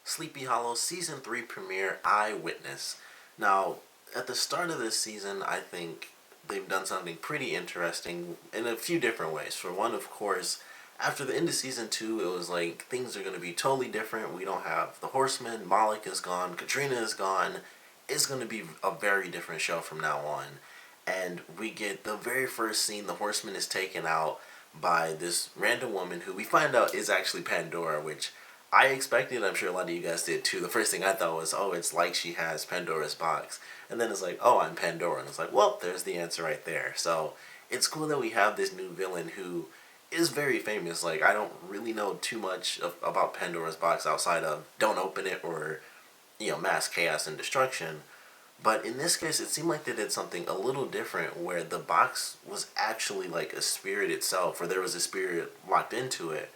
Sleepy Hollow Season 3 premiere Eyewitness. Now, at the start of this season, I think they've done something pretty interesting in a few different ways. For one, of course, after the end of Season 2, it was like things are going to be totally different. We don't have the Horseman, Malik is gone, Katrina is gone. It's going to be a very different show from now on. And we get the very first scene, the Horseman is taken out by this random woman who we find out is actually Pandora, which I expected. I'm sure a lot of you guys did too. The first thing I thought was, oh, it's like she has Pandora's box. And then it's like, oh, I'm Pandora. And it's like, well, there's the answer right there. So it's cool that we have this new villain who is very famous. Like, I don't really know too much about Pandora's box outside of don't open it or, mass chaos and destruction. But in this case, it seemed like they did something a little different where the box was actually like a spirit itself, or there was a spirit locked into it,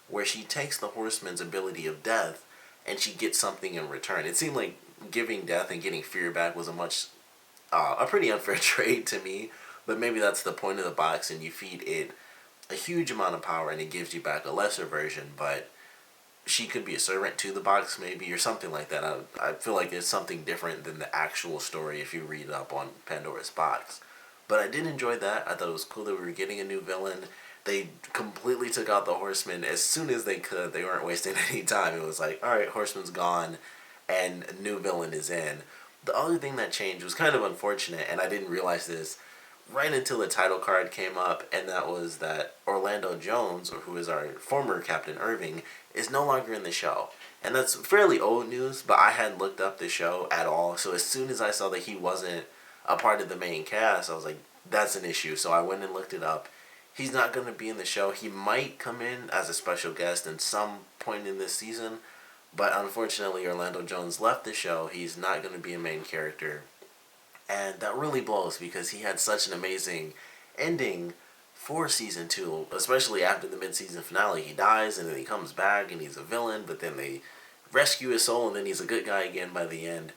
where she takes the horseman's ability of death and she gets something in return. It seemed like giving death and getting fear back was a pretty unfair trade to me, but maybe that's the point of the box, and you feed it a huge amount of power and it gives you back a lesser version, but she could be a servant to the box maybe or something like that. I feel like it's something different than the actual story if you read up on Pandora's box. But I did enjoy that. I thought it was cool that we were getting a new villain. They completely took out the Horseman as soon as they could. They weren't wasting any time. It was like, alright, Horseman's gone and a new villain is in. The other thing that changed was kind of unfortunate, and I didn't realize this right until the title card came up, and that was that Orlando Jones, or who is our former Captain Irving, is no longer in the show. And that's fairly old news, but I hadn't looked up the show at all, so as soon as I saw that he wasn't a part of the main cast, I was like, that's an issue. So I went and looked it up. He's not going to be in the show. He might come in as a special guest in some point in this season, but unfortunately Orlando Jones left the show. He's not going to be a main character. And that really blows because he had such an amazing ending for Season 2, especially after the mid-season finale. He dies and then he comes back and he's a villain, but then they rescue his soul and then he's a good guy again by the end.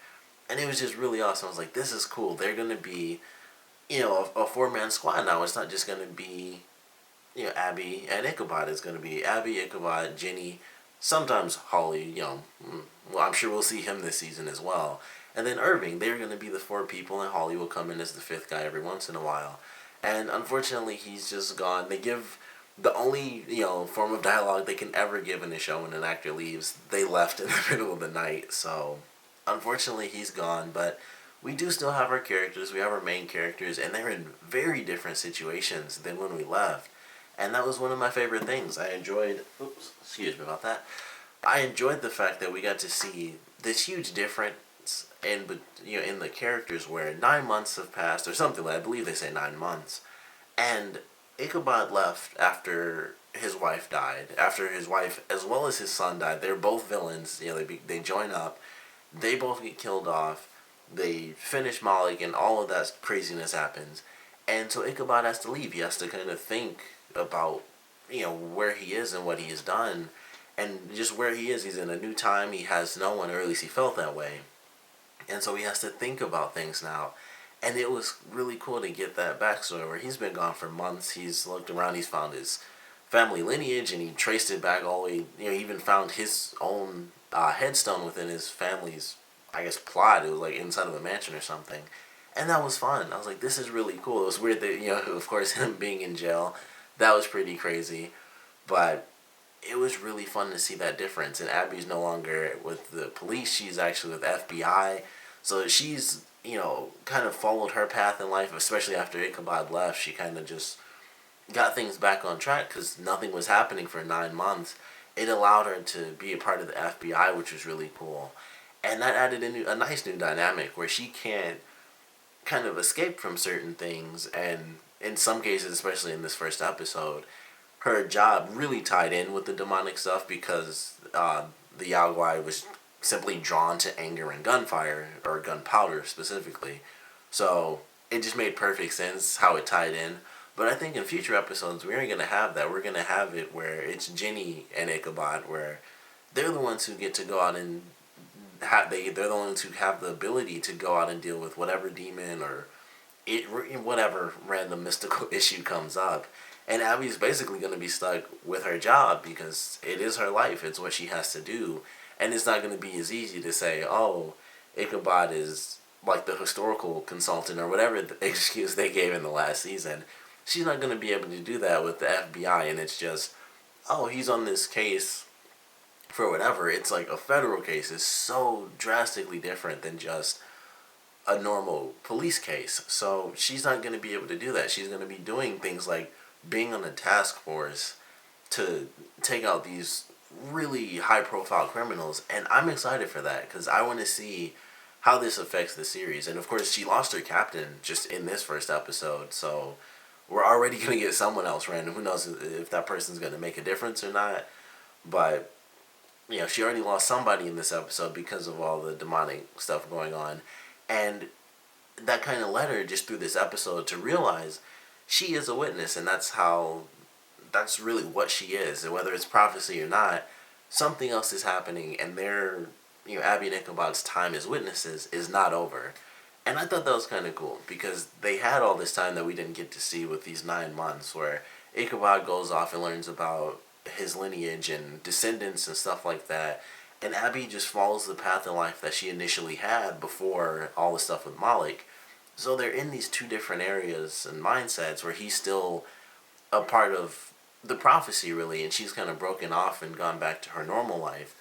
And it was just really awesome. I was like, this is cool. They're going to be, a four-man squad now. It's not just going to be, Abby and Ichabod. It's going to be Abby, Ichabod, Jenny, sometimes Holly, well, I'm sure we'll see him this season as well. And then Irving, they're going to be the four people, and Holly will come in as the fifth guy every once in a while. And unfortunately, he's just gone. They give the only, form of dialogue they can ever give in the show when an actor leaves. They left in the middle of the night, so unfortunately he's gone. But we do still have our characters. We have our main characters, and they're in very different situations than when we left. And that was one of my favorite things. I enjoyed, excuse me about that. I enjoyed the fact that we got to see this huge difference in the characters where 9 months have passed or something. I believe they say 9 months, and Ichabod left after his wife died. After his wife as well as his son died, they're both villains. They join up. They both get killed off. They finish Malik, and all of that craziness happens. And so Ichabod has to leave. He has to kind of think about where he is and what he has done, and just where he is. He's in a new time. He has no one, or at least he felt that way. And so he has to think about things now. And it was really cool to get that backstory where he's been gone for months. He's looked around, he's found his family lineage, and he traced it back all the way. He even found his own headstone within his family's, I guess, plot. It was like inside of a mansion or something. And that was fun. I was like, this is really cool. It was weird that, of course, him being in jail, that was pretty crazy. But it was really fun to see that difference. And Abby's no longer with the police. She's actually with FBI. So she's, kind of followed her path in life, especially after Ichabod left. She kind of just got things back on track because nothing was happening for 9 months. It allowed her to be a part of the FBI, which was really cool. And that added a nice new dynamic where she can't kind of escape from certain things. And in some cases, especially in this first episode, her job really tied in with the demonic stuff because the Yaogwai was simply drawn to anger and gunfire, or gunpowder specifically. So it just made perfect sense how it tied in. But I think in future episodes we aren't going to have that. We're going to have it where it's Jenny and Ichabod, where they're the ones who get to go out and they're the ones who have the ability to go out and deal with whatever demon or whatever random mystical issue comes up. And Abby's basically going to be stuck with her job because it is her life. It's what she has to do. And it's not going to be as easy to say, oh, Ichabod is like the historical consultant or whatever the excuse they gave in the last season. She's not going to be able to do that with the FBI, and it's just, oh, he's on this case for whatever. It's like a federal case is so drastically different than just a normal police case. So she's not going to be able to do that. She's going to be doing things like being on a task force to take out these really high profile criminals. And I'm excited for that because I want to see how this affects the series. And of course, she lost her captain just in this first episode. So we're already going to get someone else random. Who knows if that person's going to make a difference or not. But, you know, she already lost somebody in this episode because of all the demonic stuff going on. And that kind of led her just through this episode to realize she is a witness, and that's really what she is. And whether it's prophecy or not, something else is happening, and Abby and Ichabod's time as witnesses is not over. And I thought that was kind of cool, because they had all this time that we didn't get to see with these 9 months, where Ichabod goes off and learns about his lineage and descendants and stuff like that, and Abby just follows the path in life that she initially had before all the stuff with Malik. So they're in these 2 different areas and mindsets where he's still a part of the prophecy, really, and she's kind of broken off and gone back to her normal life.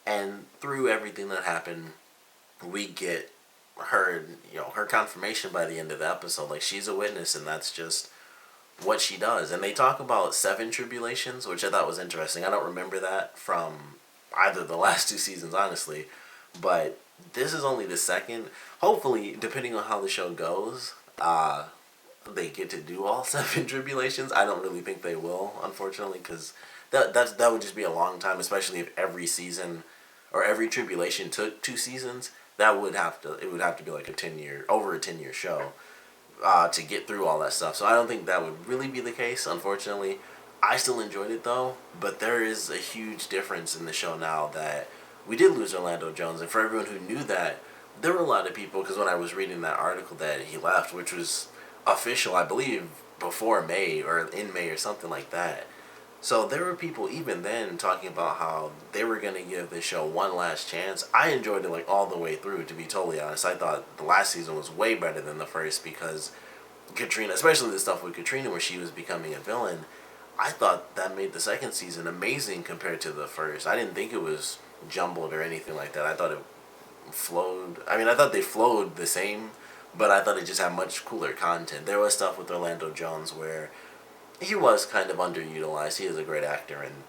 And through everything that happened, we get her confirmation by the end of the episode. Like, she's a witness, and that's just what she does. And they talk about 7 tribulations, which I thought was interesting. I don't remember that from either the last 2 seasons, honestly, but this is only the second. Hopefully, depending on how the show goes, they get to do all 7 tribulations. I don't really think they will, unfortunately, because that would just be a long time, especially if every season or every tribulation took 2 seasons. It would have to be like over a 10-year show to get through all that stuff. So I don't think that would really be the case, unfortunately. I still enjoyed it, though, but there is a huge difference in the show now that we did lose Orlando Jones. And for everyone who knew that, there were a lot of people, because when I was reading that article that he left, which was official, I believe, before May or in May or something like that. So there were people even then talking about how they were going to give this show one last chance. I enjoyed it like all the way through, to be totally honest. I thought the last season was way better than the first because Katrina, especially the stuff with Katrina where she was becoming a villain, I thought that made the second season amazing compared to the first. I didn't think it was jumbled or anything like that. I thought it flowed. I mean, I thought they flowed the same, but I thought it just had much cooler content. There was stuff with Orlando Jones where he was kind of underutilized. He is a great actor, and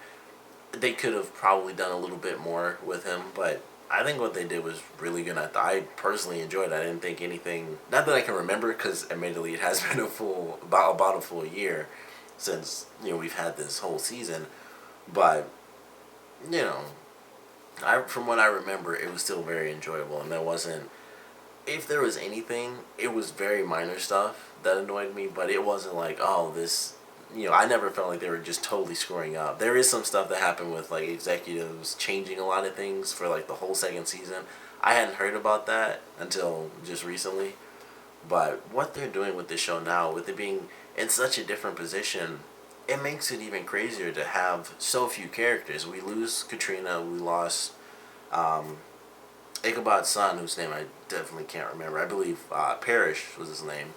they could have probably done a little bit more with him, but I think what they did was really good. I personally enjoyed it. I didn't think anything, not that I can remember, because admittedly it has been about a full year since we've had this whole season, but from what I remember, it was still very enjoyable, and if there was anything, it was very minor stuff that annoyed me, but it wasn't like, oh, this, I never felt like they were just totally screwing up. There is some stuff that happened with, like, executives changing a lot of things for, like, the whole second season. I hadn't heard about that until just recently, but what they're doing with this show now, with it being in such a different position, it makes it even crazier to have so few characters. We lose Katrina, we lost Ichabod's son, whose name I definitely can't remember. I believe Parrish was his name.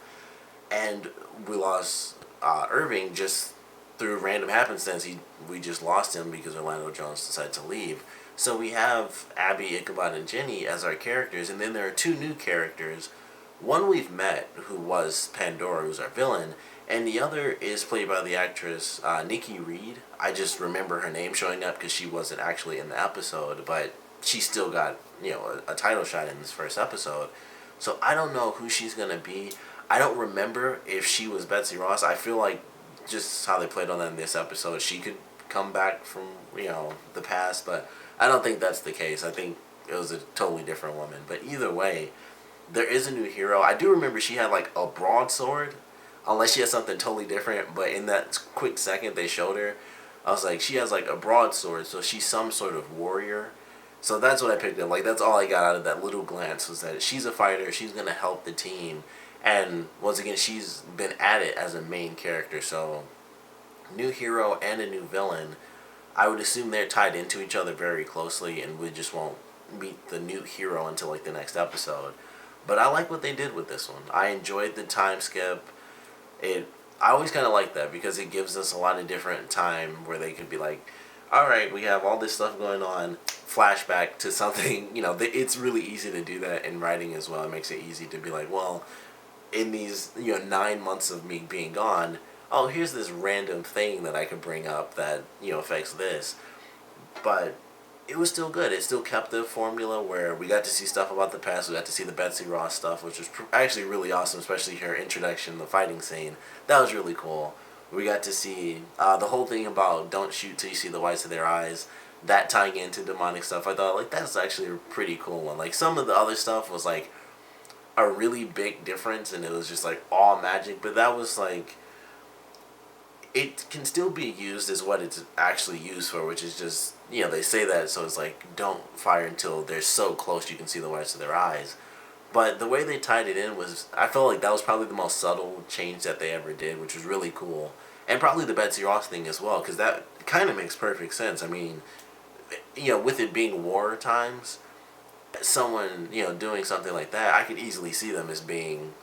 And we lost Irving just through random happenstance. We just lost him because Orlando Jones decided to leave. So we have Abby, Ichabod, and Jenny as our characters, and then there are 2 new characters. One we've met, who was Pandora, who's our villain, and the other is played by the actress Nikki Reed. I just remember her name showing up because she wasn't actually in the episode, but she still got a title shot in this first episode. So I don't know who she's going to be. I don't remember if she was Betsy Ross. I feel like just how they played on that in this episode, she could come back from the past, but I don't think that's the case. I think it was a totally different woman. But either way, there is a new hero. I do remember she had like a broadsword, unless she has something totally different, but in that quick second they showed her, I was like, she has like a broadsword, so she's some sort of warrior. So that's what I picked up. Like, that's all I got out of that little glance, was that she's a fighter, she's going to help the team, and once again, she's been at it as a main character. So new hero and a new villain. I would assume they're tied into each other very closely, and we just won't meet the new hero until like the next episode. But I like what they did with this one. I enjoyed the time skip. It I always kind of like that because it gives us a lot of different time where they could be like, all right, we have all this stuff going on, flashback to something. It's really easy to do that in writing as well. It makes it easy to be like, well, in these 9 months of me being gone, oh, here's this random thing that I could bring up that affects this. But it was still good. It still kept the formula where we got to see stuff about the past. We got to see the Betsy Ross stuff, which was actually really awesome, especially her introduction, the fighting scene. That was really cool. We got to see the whole thing about don't shoot till you see the whites of their eyes. That tying into demonic stuff, I thought like that's actually a pretty cool one. Like some of the other stuff was like a really big difference, and it was just like all magic. But that was like it can still be used as what it's actually used for, which is just, they say that so it's like don't fire until they're so close you can see the whites of their eyes. But the way they tied it in was, I felt like that was probably the most subtle change that they ever did, which was really cool. And probably the Betsy Ross thing as well, because that kind of makes perfect sense. I mean, with it being war times, someone, doing something like that, I could easily see them as being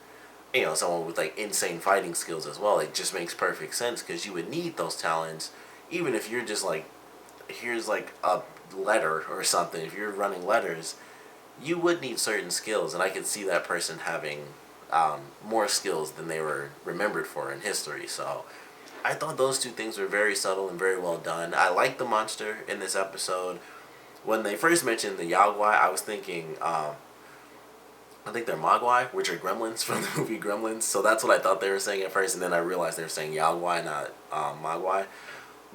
someone with like insane fighting skills as well. It just makes perfect sense because you would need those talents, even if you're just like, here's like a letter or something. If you're running letters, you would need certain skills, and I could see that person having more skills than they were remembered for in history. So I thought those two things were very subtle and very well done. I liked the monster in this episode. When they first mentioned the Yagwai, I was thinking, I think they're Mogwai, which are gremlins from the movie Gremlins. So that's what I thought they were saying at first, and then I realized they were saying Yagwai, not Mogwai.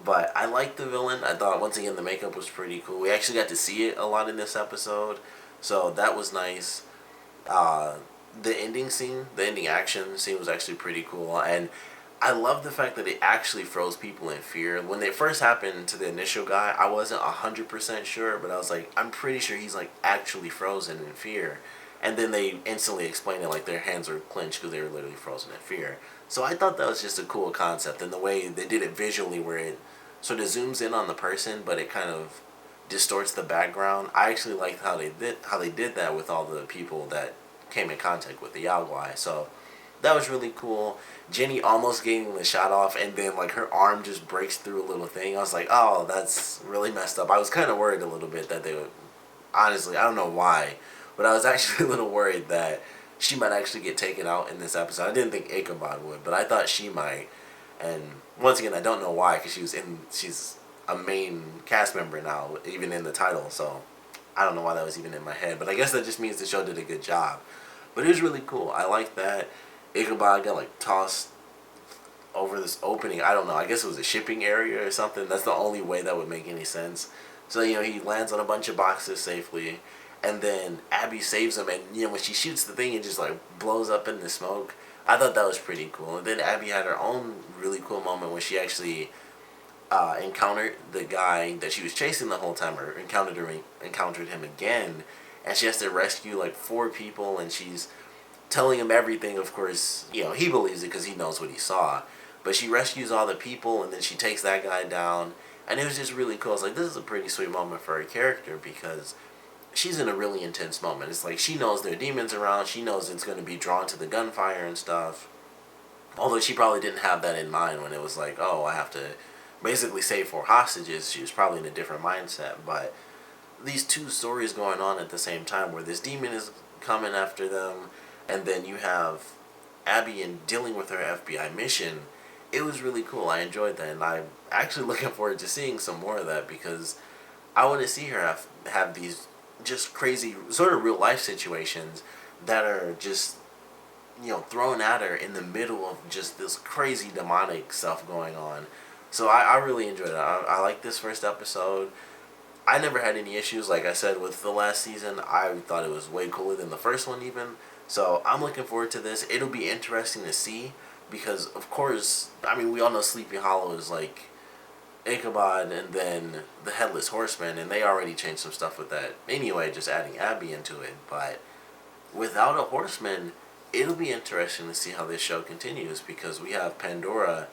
But I liked the villain. I thought, once again, the makeup was pretty cool. We actually got to see it a lot in this episode, so that was nice. The ending scene, the ending action scene was actually pretty cool, and I love the fact that it actually froze people in fear. When it first happened to the initial guy, I wasn't 100% sure, but I was like, I'm pretty sure he's like actually frozen in fear. And then they instantly explained it like their hands were clenched because they were literally frozen in fear. So I thought that was just a cool concept, and the way they did it visually, where it sort of zooms in on the person, but it kind of distorts the background. I actually liked how they did that with all the people that came in contact with the Yagwai. So that was really cool. Jenny almost getting the shot off, and then like her arm just breaks through a little thing. I was like, oh, that's really messed up. I was kind of worried a little bit that they would. Honestly, I don't know why, but I was actually a little worried that she might actually get taken out in this episode. I didn't think Ichabod would, but I thought she might. And once again, I don't know why, because she's a main cast member now, even in the title. So I don't know why that was even in my head, but I guess that just means the show did a good job. But it was really cool. I like that Ichabod got like tossed over this opening. I don't know. I guess it was a shipping area or something. That's the only way that would make any sense. So he lands on a bunch of boxes safely, and then Abby saves him. And when she shoots the thing, it just like blows up in the smoke. I thought that was pretty cool. And then Abby had her own really cool moment when she actually encountered the guy that she was chasing the whole time, or encountered him again, and she has to rescue like 4 people, and she's telling him everything. Of course, he believes it because he knows what he saw. But she rescues all the people, and then she takes that guy down, and it was just really cool. It's like, this is a pretty sweet moment for her character because she's in a really intense moment. It's like she knows there are demons around. She knows it's going to be drawn to the gunfire and stuff. Although she probably didn't have that in mind when it was like, oh, I have to basically save 4 hostages. She was probably in a different mindset. But these two stories going on at the same time, where this demon is coming after them, and then you have Abby and dealing with her FBI mission. It was really cool. I enjoyed that, and I'm actually looking forward to seeing some more of that, because I want to see her have these just crazy sort of real life situations that are just thrown at her in the middle of just this crazy demonic stuff going on. So I really enjoyed it. I like this first episode. I never had any issues, like I said, with the last season. I thought it was way cooler than the first one even. So I'm looking forward to this. It'll be interesting to see because, of course, we all know Sleepy Hollow is like Ichabod and then the headless horseman, and they already changed some stuff with that anyway, just adding Abby into it. But without a horseman, it'll be interesting to see how this show continues, because we have Pandora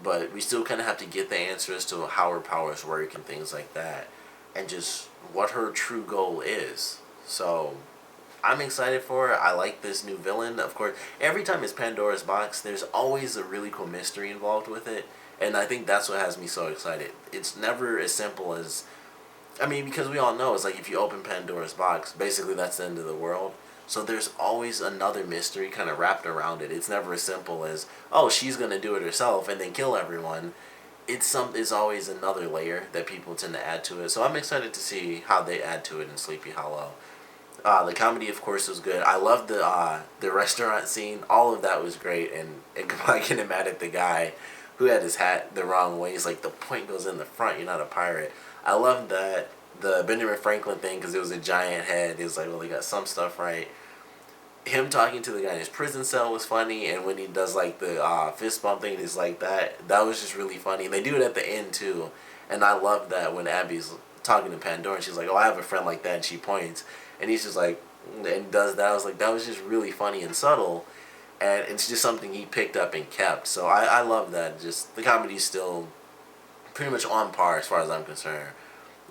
but we still kind of have to get the answers to how her powers work and things like that, and just what her true goal is. So I'm excited for it. I like this new villain. Of course, every time it's Pandora's box, there's always a really cool mystery involved with it, and I think that's what has me so excited. It's never as simple as, I mean, because we all know it's like if you open Pandora's box, basically that's the end of the world. So there's always another mystery kind of wrapped around it. It's never as simple as, oh, she's gonna do it herself and then kill everyone. It's always another layer that people tend to add to it. So I'm excited to see how they add to it in Sleepy Hollow. The comedy, of course, was good. I loved the restaurant scene. All of that was great, and I getting mad at the guy who had his hat the wrong way. He's like, the point goes in the front. You're not a pirate. I loved that the Benjamin Franklin thing because it was a giant head. It was like, well, they got some stuff right. Him talking to the guy in his prison cell was funny, and when he does like the fist bump thing, it's like that was just really funny. And they do it at the end too, and I love that when Abby's talking to Pandora and she's like, oh, I have a friend like that, and she points, and he's just like, and does that. I was like, that was just really funny and subtle, and it's just something he picked up and kept. So I love that. Just the comedy's still pretty much on par as far as I'm concerned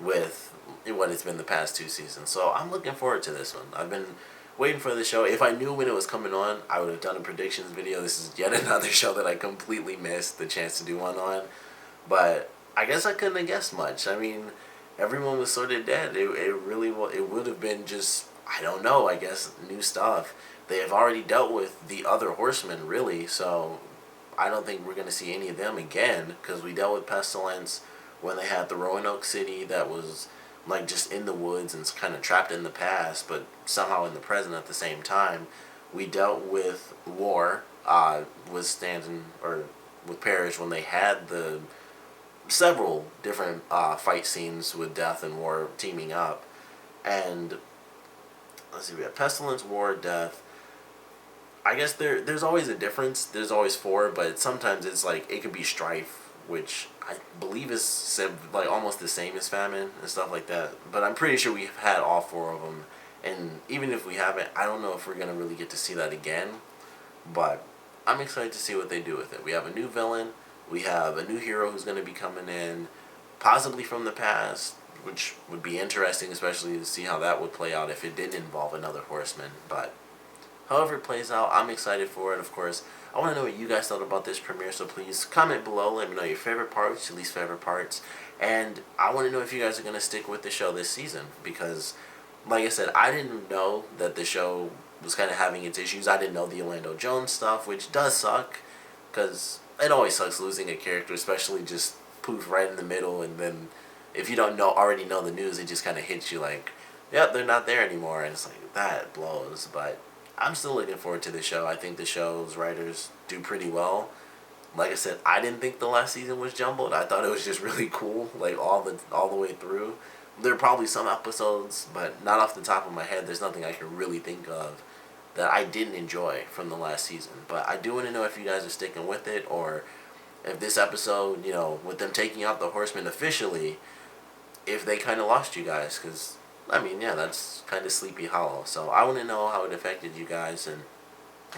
with what it's been the past 2 seasons. So I'm looking forward to this one. I've been waiting for the show. If I knew when it was coming on, I would have done a predictions video. This is yet another show that I completely missed the chance to do one on. But I guess I couldn't have guessed much. I mean, everyone was sort of dead. It really it would have been just, I don't know, I guess new stuff. They have already dealt with the other horsemen, really, so I don't think we're going to see any of them again, because we dealt with Pestilence when they had the Roanoke City that was like just in the woods and kind of trapped in the past, but somehow in the present at the same time. We dealt with War, with Stanton, or with Parrish, when they had the several different fight scenes with Death and War teaming up. And let's see, we have Pestilence, War, Death. I guess there's always a difference. There's always 4, but sometimes it's like it could be Strife, which I believe is like almost the same as Famine and stuff like that. But I'm pretty sure we've had all 4 of them, and even if we haven't, I don't know if we're gonna really get to see that again. But I'm excited to see what they do with it. We have a new villain. We have a new hero who's gonna be coming in, possibly from the past, which would be interesting, especially to see how that would play out if it didn't involve another horseman. But however it plays out, I'm excited for it, of course. I want to know what you guys thought about this premiere, so please comment below. Let me know your favorite parts, your least favorite parts. And I want to know if you guys are going to stick with the show this season, because, like I said, I didn't know that the show was kind of having its issues. I didn't know the Orlando Jones stuff, which does suck, because it always sucks losing a character, especially just poof right in the middle, and then if you don't already know the news, it just kind of hits you like, yep, they're not there anymore, and it's like, that blows. But I'm still looking forward to the show. I think the show's writers do pretty well. Like I said, I didn't think the last season was jumbled. I thought it was just really cool, like all the way through. There are probably some episodes, but not off the top of my head. There's nothing I can really think of that I didn't enjoy from the last season. But I do want to know if you guys are sticking with it, or if this episode, with them taking out the Horsemen officially, if they kind of lost you guys, because I mean, yeah, that's kind of Sleepy Hollow. So I want to know how it affected you guys, and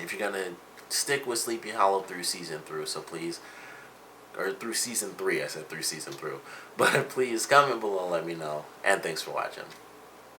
if you're going to stick with Sleepy Hollow through season through. So please, or through season 3, I said through season through. But please comment below and let me know. And thanks for watching.